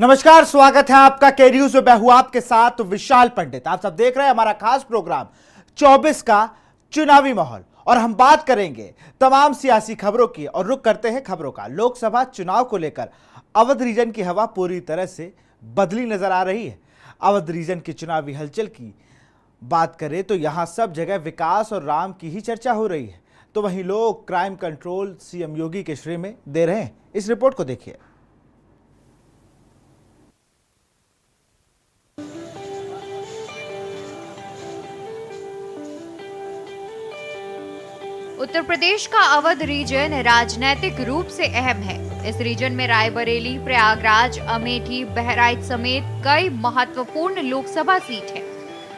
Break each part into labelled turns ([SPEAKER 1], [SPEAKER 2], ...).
[SPEAKER 1] नमस्कार, स्वागत है आपका के न्यूज में। मैं हूं आपके साथ विशाल पंडित। आप सब देख रहे हैं हमारा खास प्रोग्राम 24 का चुनावी माहौल और हम बात करेंगे तमाम सियासी खबरों की। और रुक करते हैं खबरों का। लोकसभा चुनाव को लेकर अवध रीजन की हवा पूरी तरह से बदली नजर आ रही है। अवध रीजन की चुनावी हलचल की बात करें तो यहां सब जगह विकास और राम की ही चर्चा हो रही है, तो वहीं लोग क्राइम कंट्रोल सीएम योगी के श्रेय में दे रहे हैं। इस रिपोर्ट को देखिए।
[SPEAKER 2] उत्तर प्रदेश का अवध रीजन राजनीतिक रूप से अहम है। इस रीजन में रायबरेली, प्रयागराज, अमेठी, बहराइच समेत कई महत्वपूर्ण लोकसभा सीट है।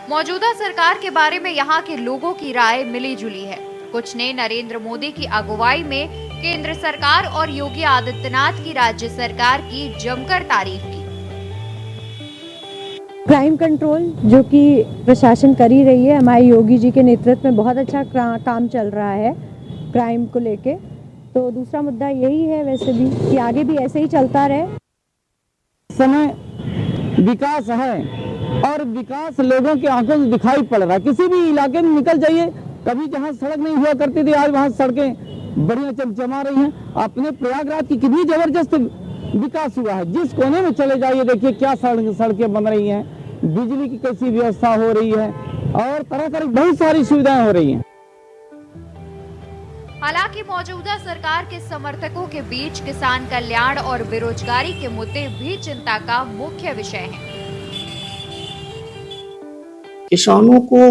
[SPEAKER 2] मौजूदा सरकार के बारे में यहाँ के लोगों की राय मिली जुली है। कुछ ने नरेंद्र मोदी की अगुवाई में केंद्र सरकार और योगी आदित्यनाथ की राज्य सरकार की जमकर तारीफ की।
[SPEAKER 3] क्राइम कंट्रोल जो कि प्रशासन कर ही रही है, हमारे योगी जी के नेतृत्व में बहुत अच्छा काम चल रहा है क्राइम को लेके। तो दूसरा मुद्दा यही है वैसे भी कि आगे भी ऐसे ही चलता रहे।
[SPEAKER 4] समय विकास है और विकास लोगों के आंखों में दिखाई पड़ रहा है। किसी भी इलाके में निकल जाइए, कभी जहां सड़क नहीं हुआ करती थी, आज वहां सड़कें बढ़िया चमचमा रही हैं। अपने प्रयागराज की कितनी जबरदस्त विकास हुआ है। जिस कोने में चले जाइए देखिए क्या सड़कें बन रही हैं, बिजली की कैसी व्यवस्था हो रही है और तरह तरह की बहुत सारी सुविधाएं हो रही हैं।
[SPEAKER 2] हालांकि मौजूदा सरकार के समर्थकों के बीच किसान कल्याण और बेरोजगारी के मुद्दे भी चिंता का मुख्य विषय हैं।
[SPEAKER 5] किसानों को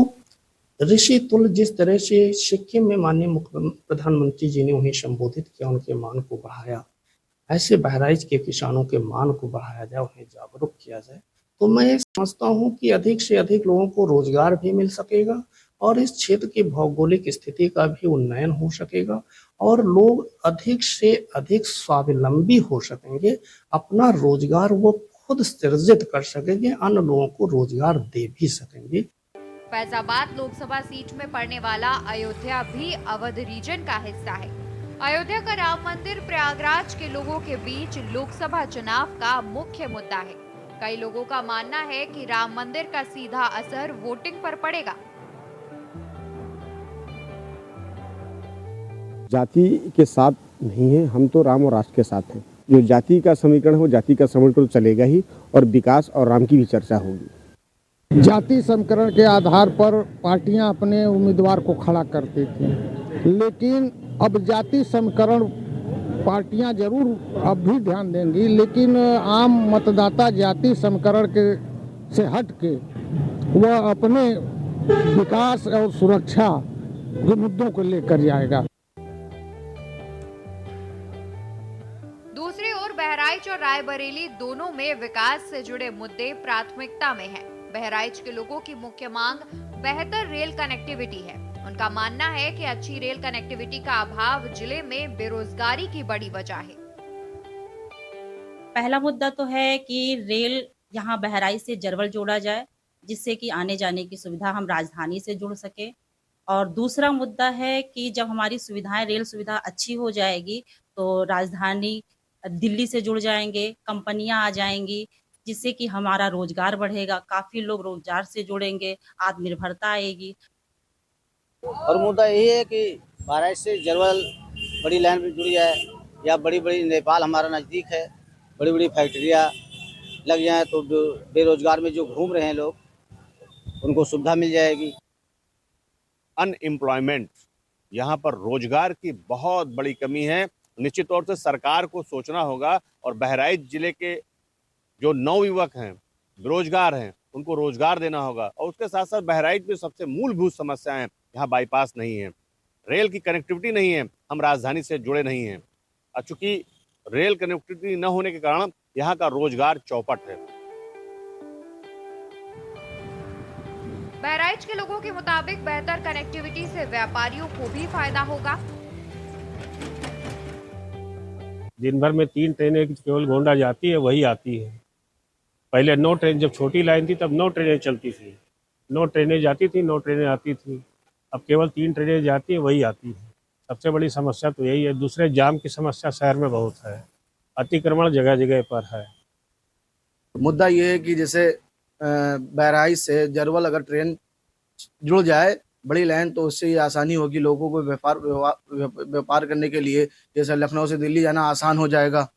[SPEAKER 5] ऋषि तुल्य जिस तरह से सिक्किम में माननीय प्रधानमंत्री जी ने उन्हें संबोधित किया, उनके मान को बढ़ाया, ऐसे बहराइच के किसानों के मान को बढ़ाया जाए, उन्हें जागरूक किया जाए, तो मैं समझता हूं कि अधिक से अधिक लोगों को रोजगार भी मिल सकेगा और इस क्षेत्र की भौगोलिक स्थिति का भी उन्नयन हो सकेगा और लोग अधिक से अधिक स्वावलंबी हो सकेंगे। अपना रोजगार वो खुद सृजित कर सकेंगे, अन्य लोगों को रोजगार दे भी सकेंगे।
[SPEAKER 2] फैजाबाद लोकसभा सीट में पड़ने वाला अयोध्या भी अवध रीजन का हिस्सा है। अयोध्या का राम मंदिर प्रयागराज के लोगों के बीच लोकसभा चुनाव का मुख्य मुद्दा है। कई लोगों का मानना है कि राम मंदिर का सीधा असर वोटिंग पर पड़ेगा।
[SPEAKER 6] जाति के साथ नहीं है, हम तो राम और राष्ट्र के साथ हैं। जो जाति का समीकरण है वो जाति का समीकरण तो चलेगा ही और विकास और राम की भी चर्चा होगी।
[SPEAKER 7] जाति समीकरण के आधार पर पार्टियां अपने उम्मीदवार को खड़ा करती थी, लेकिन अब जाति समीकरण पार्टियां जरूर अब भी ध्यान देंगी, लेकिन आम मतदाता जाति समीकरण के से हट के वह अपने विकास और सुरक्षा के मुद्दों को लेकर जाएगा।
[SPEAKER 2] दूसरी ओर बहराइच और रायबरेली दोनों में विकास से जुड़े मुद्दे प्राथमिकता में हैं। बहराइच के लोगों की मुख्य मांग बेहतर रेल कनेक्टिविटी है। उनका मानना है कि अच्छी रेल कनेक्टिविटी का अभाव जिले में बेरोजगारी की बड़ी वजह है।
[SPEAKER 8] पहला मुद्दा तो है कि रेल यहाँ बहराइच से जरवल जोड़ा जाए, जिससे कि आने जाने की सुविधा हम राजधानी से जुड़ सके। और दूसरा मुद्दा है कि जब हमारी सुविधाएं, रेल सुविधा अच्छी हो जाएगी तो राजधानी दिल्ली से जुड़ जाएंगे, कंपनियां आ जाएंगी, जिससे कि हमारा रोजगार बढ़ेगा, काफी लोग रोजगार से जुड़ेंगे, आत्मनिर्भरता आएगी।
[SPEAKER 9] और मुद्दा यही है कि बहराइच से जरवल बड़ी लाइन भी जुड़ी है, या बड़ी बड़ी नेपाल हमारा नज़दीक है, बड़ी बड़ी फैक्ट्रियाँ लग जाएं तो बेरोजगार में जो घूम रहे हैं लोग, उनको सुविधा मिल जाएगी।
[SPEAKER 10] अनएम्प्लॉयमेंट, यहाँ पर रोजगार की बहुत बड़ी कमी है। निश्चित तौर से सरकार को सोचना होगा और बहराइच जिले के जो नवयुवक हैं, बेरोजगार हैं, उनको रोजगार देना होगा। और उसके साथ साथ बहराइच में सबसे मूलभूत समस्या है, यहाँ बाईपास नहीं है, रेल की कनेक्टिविटी नहीं है, हम राजधानी से जुड़े नहीं हैं। और चूंकि रेल कनेक्टिविटी न होने के कारण यहाँ का रोजगार चौपट है।
[SPEAKER 2] बहराइच के लोगों के मुताबिक बेहतर कनेक्टिविटी से व्यापारियों को भी फायदा होगा।
[SPEAKER 11] दिन भर में 3 ट्रेनें केवल गोंडा जाती है, वही आती है। पहले 9 ट्रेन, जब छोटी लाइन थी तब 9 ट्रेनें चलती थी, 9 ट्रेनें जाती थी, 9 ट्रेनें आती थी। अब केवल 3 ट्रेनें जाती है, वही आती है। सबसे बड़ी समस्या तो यही है। दूसरे जाम की समस्या शहर में बहुत है, अतिक्रमण जगह जगह पर है।
[SPEAKER 12] मुद्दा ये है कि जैसे बहराइच से जरवल अगर ट्रेन जुड़ जाए बड़ी लाइन, तो उससे ये आसानी होगी लोगों को व्यापार करने के लिए। जैसे लखनऊ से दिल्ली जाना आसान हो जाएगा,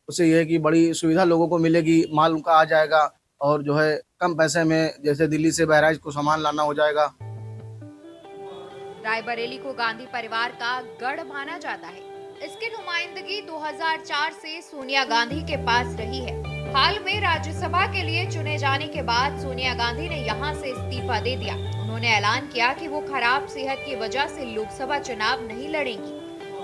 [SPEAKER 12] उससे ये है कि बड़ी सुविधा लोगों को मिलेगी, माल उनका आ जाएगा और जो है कम पैसे में जैसे दिल्ली से बहराइच को सामान लाना हो जाएगा।
[SPEAKER 2] रायबरेली को गांधी परिवार का गढ़ माना जाता है। इसकी नुमाइंदगी 2004 से सोनिया गांधी के पास रही है। हाल में राज्यसभा के लिए चुने जाने के बाद सोनिया गांधी ने यहां से इस्तीफा दे दिया। उन्होंने ऐलान किया कि वो खराब सेहत की वजह से लोकसभा चुनाव नहीं लड़ेंगी।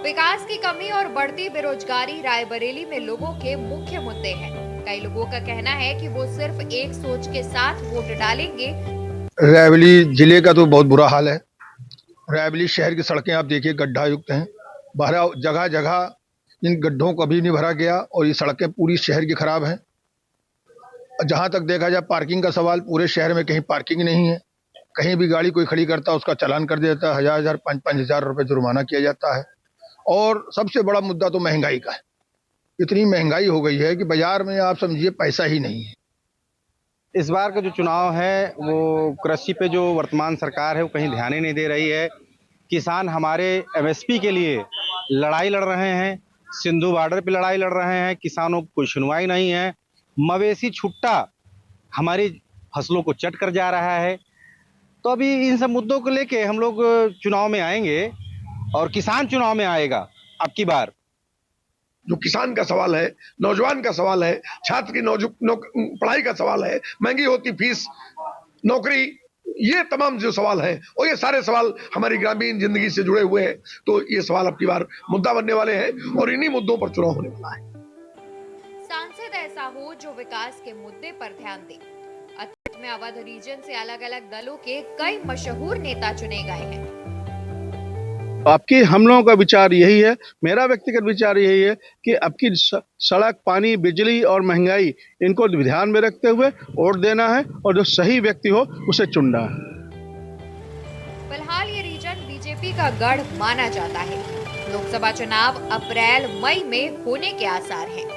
[SPEAKER 2] विकास की कमी और बढ़ती बेरोजगारी रायबरेली में लोगों के मुख्य मुद्दे हैं। कई लोगों का कहना है कि वो सिर्फ एक सोच के साथ वोट डालेंगे।
[SPEAKER 13] रायबरेली जिले का तो बहुत बुरा हाल है। रायबरेली शहर की सड़कें आप देखिए गड्ढा युक्त हैं, जगह जगह इन गड्ढों को अभी नहीं भरा गया और ये सड़कें पूरी शहर की खराब हैं। जहां तक देखा जाए पार्किंग का सवाल, पूरे शहर में कहीं पार्किंग नहीं है। कहीं भी गाड़ी कोई खड़ी करता है उसका चालान कर देता है, 1000 5,000 रुपए जुर्माना किया जाता है। और सबसे बड़ा मुद्दा तो महंगाई का है। इतनी महंगाई हो गई है कि बाजार में आप समझिए पैसा ही नहीं है।
[SPEAKER 14] इस बार का जो चुनाव है वो कृषि पे जो वर्तमान सरकार है वो कहीं ध्यान ही नहीं दे रही है। किसान हमारे एमएसपी के लिए लड़ाई लड़ रहे हैं, सिंधु बॉर्डर पे लड़ाई लड़ रहे हैं, किसानों को कोई सुनवाई नहीं है। मवेशी छुट्टा हमारी फसलों को चट कर जा रहा है। तो अभी इन सब मुद्दों को लेके हम लोग चुनाव में आएंगे और किसान चुनाव में आएगा। अब की बार
[SPEAKER 13] जो किसान का सवाल है, नौजवान का सवाल है, छात्र की पढ़ाई का सवाल है, महंगी होती फीस, नौकरी, ये तमाम जो सवाल हैं और ये सारे सवाल हमारी ग्रामीण जिंदगी से जुड़े हुए हैं। तो ये सवाल अब की बार मुद्दा बनने वाले हैं और इन्हीं मुद्दों पर चुनाव होने वाला है।
[SPEAKER 2] सांसद ऐसा हो जो विकास के मुद्दे पर ध्यान दे। अतीत में अवध रीजन से अलग अलग दलों के कई मशहूर नेता चुने गए हैं।
[SPEAKER 13] आपकी हम लोगों का विचार यही है, मेरा व्यक्तिगत विचार यही है कि आपकी सड़क, पानी, बिजली और महंगाई, इनको ध्यान में रखते हुए वोट देना है और जो सही व्यक्ति हो उसे चुनना है।
[SPEAKER 2] फिलहाल ये रीजन बीजेपी का गढ़ माना जाता है। लोकसभा चुनाव अप्रैल मई में होने के आसार हैं।